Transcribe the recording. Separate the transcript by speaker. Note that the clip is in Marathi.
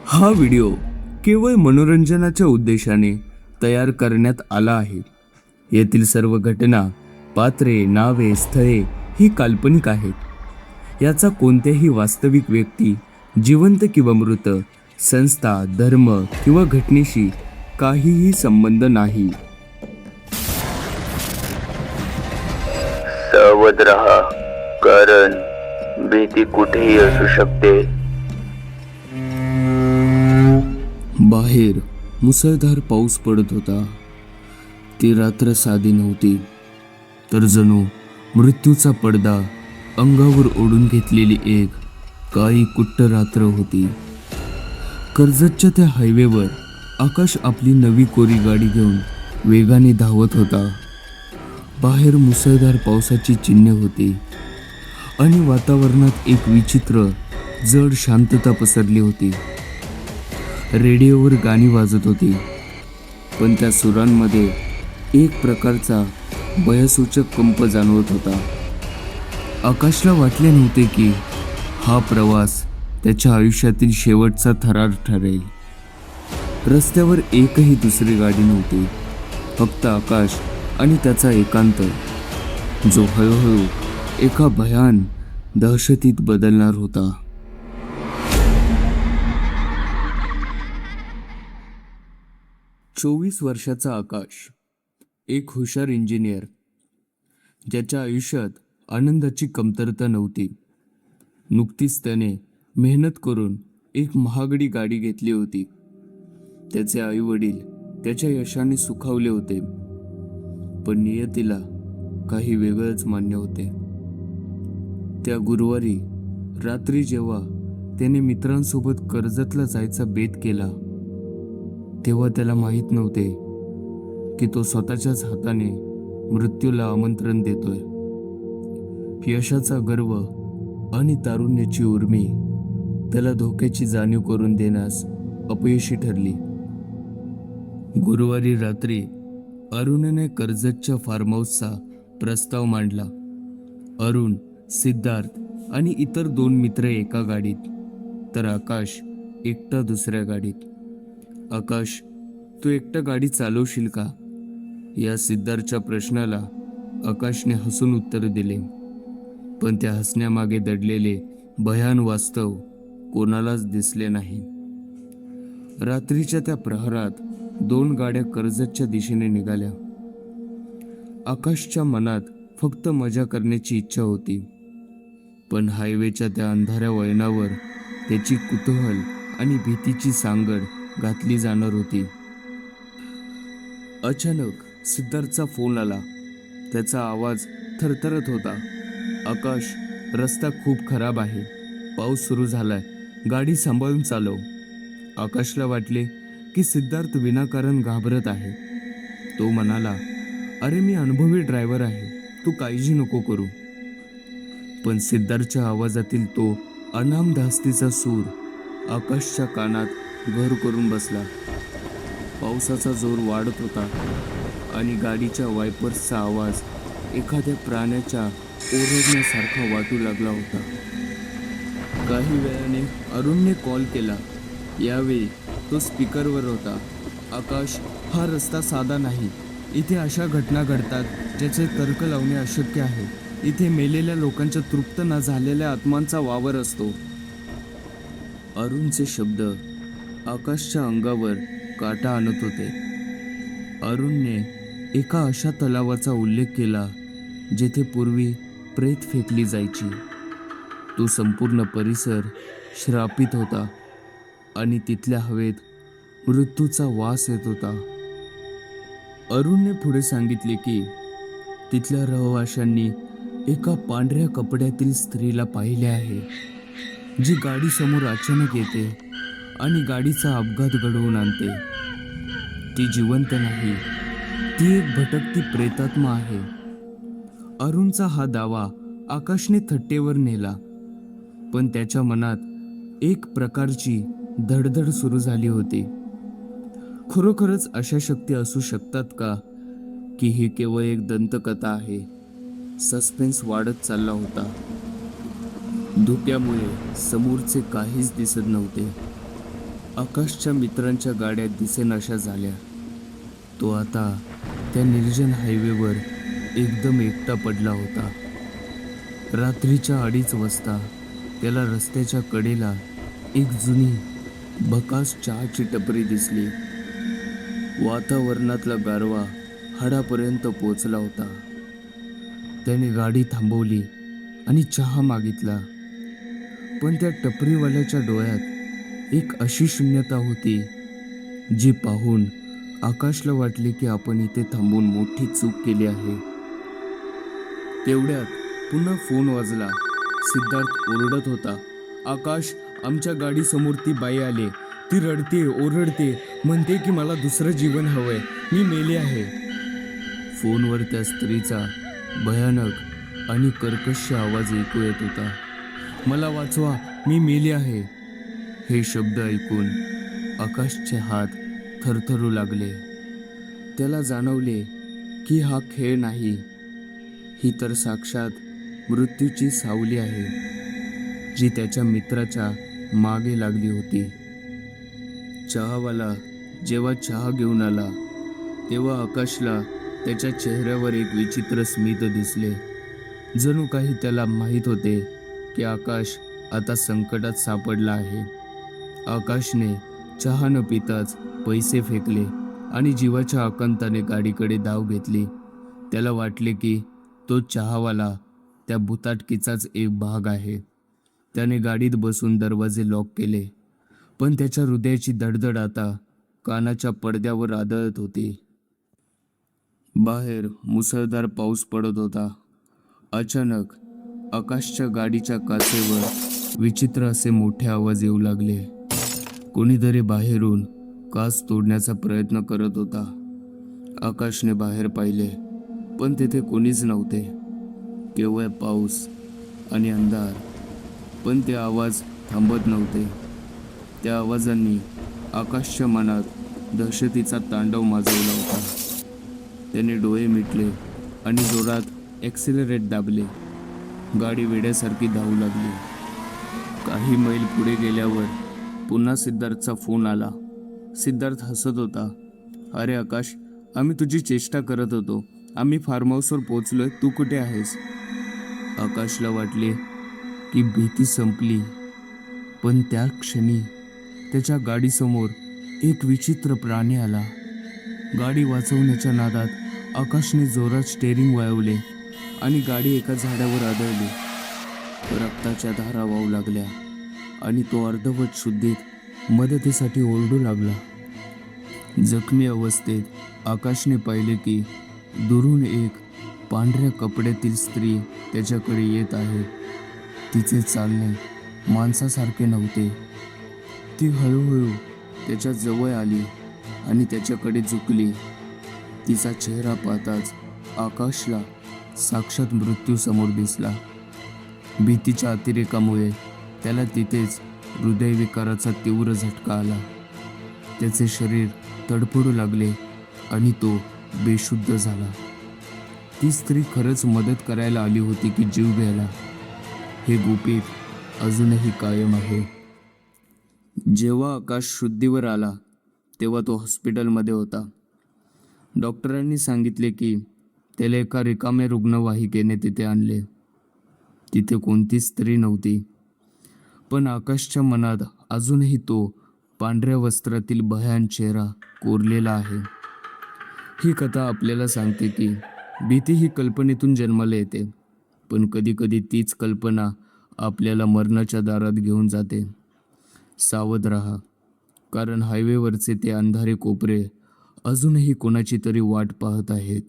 Speaker 1: हा व्हिडिओ केवळ मनोरंजनाच्या उद्देशाने तयार करण्यात आला आहे. येथील सर्व घटना, पात्रे, नावे, स्थळे ही काल्पनिक आहेत. याचा कोणत्याही वास्तविक व्यक्ती, जिवंत किंवा मृत, संस्था, धर्म किंवा घटनेशी काहीही संबंध नाही.
Speaker 2: सावध रहा, कारण भीती कुठेही असू शकते.
Speaker 1: बाहेर मुसळधार पाऊस पडत होता. ती रात्र साधी नव्हती, तर जणू मृत्यूचा पडदा अंगावर ओढून घेतलेली एक काळी कुट्ट रात्र होती. कर्जतच्या त्या हायवेवर आकाश आपली नवी कोरी गाडी घेऊन वेगाने धावत होता. बाहेर मुसळधार पावसाची चिन्हे होती आणि वातावरणात एक विचित्र जड शांतता पसरली होती. रेडिओवर गाणी वाजत होती, पण त्या सुरांमध्ये एक प्रकारचा भयसूचक कंप जाणवत होता. आकाशला वाटले नव्हते की हा प्रवास त्याच्या आयुष्यातील शेवटचा थरार ठरेल. रस्त्यावर एकही दुसरी गाडी नव्हती, फक्त आकाश आणि त्याचा एकांत, जो हळूहळू एका भयान दहशतीत बदलणार होता. 24 वर्षाचा आकाश, एक हुशार इंजिनियर, ज्याच्या आयुष्यात आनंदाची कमतरता नव्हती. नुकतीच त्याने मेहनत करून एक महागडी गाडी घेतली होती. त्याचे आई वडील त्याच्या यशाने सुखावले होते, पण नियतीला काही वेगळंच मान्य होते. त्या गुरुवारी रात्री जेव्हा त्याने मित्रांसोबत कर्जतला जायचा बेत केला, तेव्हा त्याला माहीत नव्हते की तो स्वतःच्याच हाताने मृत्यूला आमंत्रण देतोय. यशाचा गर्व आणि तारुण्याची उर्मी त्याला धोक्याची जाणीव करून देण्यास अपयशी ठरली. गुरुवारी रात्री अरुणने कर्जतच्या फार्म हाऊसचा प्रस्ताव मांडला. अरुण, सिद्धार्थ आणि इतर 2 मित्र एका गाडीत, तर आकाश एकटा दुसऱ्या गाडीत. आकाश, तू एकटा गाडी चालवशील का? या सिद्धार्थच्या प्रश्नाला आकाशने हसून उत्तर दिले, पण त्या हसण्यामागे दडलेले भयान वास्तव कोणालाच दिसले नाही. रात्रीच्या त्या प्रहरात 2 गाड्या कर्जतच्या दिशेने निघाल्या. आकाशच्या मनात फक्त मजा करण्याची इच्छा होती, पण हायवेच्या त्या अंधाऱ्या वळणावर त्याची कुतूहल आणि भीतीची सांगड घातली जाणार होती. अचानक सिद्धार्थचा फोन आला. त्याचा आवाज थरथरत होता. आकाश, रस्ता खूप खराब आहे, पाऊस सुरू झालाय, गाडी सांभाळून चालव. आकाशला वाटले की सिद्धार्थ विनाकारण घाबरत आहे. तो म्हणाला, अरे मी अनुभवी ड्रायव्हर आहे, तू काळजी नको करू. पण सिद्धार्थच्या आवाजातील तो अनाम धास्तीचा सूर आकाशच्या कानात घर करून बसला. पावसाचा जोर वाढत होता आणि गाडीच्या वायपर्सचा आवाज एखाद्या प्राण्याच्या ओरडण्यासारखा वाटू लागला होता. काही वेळाने अरुणने कॉल केला. यावेळी तो स्पीकरवर होता. आकाश, हा रस्ता साधा नाही. इथे अशा घटना घडतात ज्याचे तर्क लावणे अशक्य आहे. इथे मेलेल्या लोकांच्या तृप्त न झालेल्या आत्मांचा वावर असतो. अरुणचे शब्द आकाशच्या अंगावर काटा आणत होते. अरुणने एका अशा तलावाचा उल्लेख केला जेथे पूर्वी प्रेत फेकली जायची. तो संपूर्ण परिसर श्रापित होता आणि तिथल्या हवेत मृत्यूचा वास येत होता. अरुणने पुढे सांगितले की तिथल्या रहिवाशांनी एका पांढऱ्या कपड्यातील स्त्रीला पाहिले आहे, जी गाडीसमोर अचानक येते आणि गाडीचा अपघात घडवून आणते. ती जिवंत नाही, ती एक भटकती प्रेतात्मा आहे. अरुणचा हा दावा आकाशने थट्टेवर नेला, पण त्याच्या मनात एक प्रकारची धडधड सुरू झाली होती. खरोखरच अशा शक्ती असू शकतात का, की ही केवळ एक दंतकथा आहे? सस्पेन्स वाढत चालला होता. धुक्यामुळे समोरचे काहीच दिसत नव्हते. आकाशच्या मित्रांच्या गाड्या दिसेनाशा झाल्या. तो आता त्या निर्जन हायवेवर एकदम एकटा पडला होता. रात्रीच्या 2:30 वाजता त्याला रस्त्याच्या कडेला एक जुनी भकास चहाची टपरी दिसली. वातावरणातला गारवा हाडापर्यंत पोचला होता. त्याने गाडी थांबवली आणि चहा मागितला. पण त्या टपरीवाल्याच्या डोळ्यात एक अशी शून्यता होती जी पाहून आकाशला वाटले की आपण इथे थांबून मोठी चूक केली आहे. तेवढ्यात पुन्हा फोन वाजला. सिद्धार्थ ओरडत होता, आकाश, आमच्या गाडीसमोर ती बाई आली. ती रडते, ओरडते, म्हणते की मला दुसरं जीवन हवंय, मी मेले आहे. फोनवर त्या स्त्रीचा भयानक आणि कर्कश आवाज ऐकू येत होता. मला वाचवा, मी मेले आहे. हे शब्द ऐकून आकाशचे हात थरथरू लागले. त्याला जाणवले की हा खेळ नाही, ही तर साक्षात मृत्यूची सावली आहे जी त्याच्या मित्राच्या मागे लागली होती. चहावाला जेव्हा चहा घेऊन आला तेव्हा आकाशला त्याच्या चेहऱ्यावर एक विचित्र स्मित दिसले. जणू काही त्याला माहीत होते की आकाश आता संकटात सापडला आहे. आकाशने चहा न पिताच पैसे फेकले आणि जीवाच्या आकांताने गाडीकडे धाव घेतली. त्याला वाटले की तो चहावाला त्या भुताटकीचाच एक भाग आहे. त्याने गाडीत बसून दरवाजे लॉक केले, पण त्याच्या हृदयाची धडधड आता कानाच्या पडद्यावर आदळत होती. बाहेर मुसळधार पाऊस पडत होता. अचानक आकाशच्या गाडीच्या काचेवर विचित्र असे मोठे आवाज येऊ लागले. कोणीतरी बाहेरून काच तोडण्याचा प्रयत्न करत होता. आकाशने बाहेर पाहिले, पण तेथे कोणीच नव्हते. केवळ पाऊस आणि अंधार. पण ते आवाज थांबत नव्हते. त्या आवाजांनी आकाशच्या मनात दहशतीचा तांडव माजवला होता. त्याने डोळे मिटले आणि जोरात ॲक्सिलरेट दाबले. गाडी वेड्यासारखी धावू लागली. काही मैल पुढे गेल्यावर पुन्हा सिद्धार्थचा फोन आला. सिद्धार्थ हसत होता, अरे आकाश, आम्ही तुझी चेष्टा करत होतो. आम्ही फार्म हाऊसवर पोहोचलोय, तू कुठे आहेस? आकाशला वाटले की भीती संपली, पण त्या क्षणी त्याच्या गाडीसमोर एक विचित्र प्राणी आला. गाडी वाचवण्याच्या नादात आकाशने जोरात स्टेअरिंग वळवले आणि गाडी एका झाडावर आदळली. रक्ताच्या धारा वाहू लागल्या आणि तो अर्धवट शुद्धीत मदतीसाठी ओरडू लागला. जखमी अवस्थेत आकाशने पाहिले की दुरून एक पांढऱ्या कपड्यातील स्त्री त्याच्याकडे येत आहे. तिचे चालणे माणसासारखे नव्हते. ती हळूहळू त्याच्या जवळ आली आणि त्याच्याकडे झुकली. तिचा चेहरा पाहताच आकाशला साक्षात मृत्यू समोर दिसला. भीतीच्या अतिरेकामुळे त्याला तिथेच हृदयविकाराचा तीव्र झटका आला. त्याचे शरीर तडफडू लागले आणि तो बेशुद्ध झाला. ती स्त्री खरंच मदत करायला आली होती की जीव घ्यायला, हे गुपित अजूनही कायम आहे. जेव्हा आकाश शुद्धीवर आला तेव्हा तो हॉस्पिटलमध्ये होता. डॉक्टरांनी सांगितले की त्याला एका रिकाम्या रुग्णवाहिकेने तिथे आणले. तिथे कोणतीच स्त्री नव्हती, पण आकाशच्या मनात अजूनही तो पांढऱ्या वस्त्रातील भयान चेहरा कोरलेला आहे. ही कथा आपल्याला सांगते की भीती ही कल्पनेतून जन्माला येते, पण कधीकधी तीच कल्पना आपल्याला मरणाच्या दारात घेऊन जाते. सावध राहा, कारण हायवेवरचे ते अंधारे कोपरे अजूनही कोणाची तरी वाट पाहत आहेत.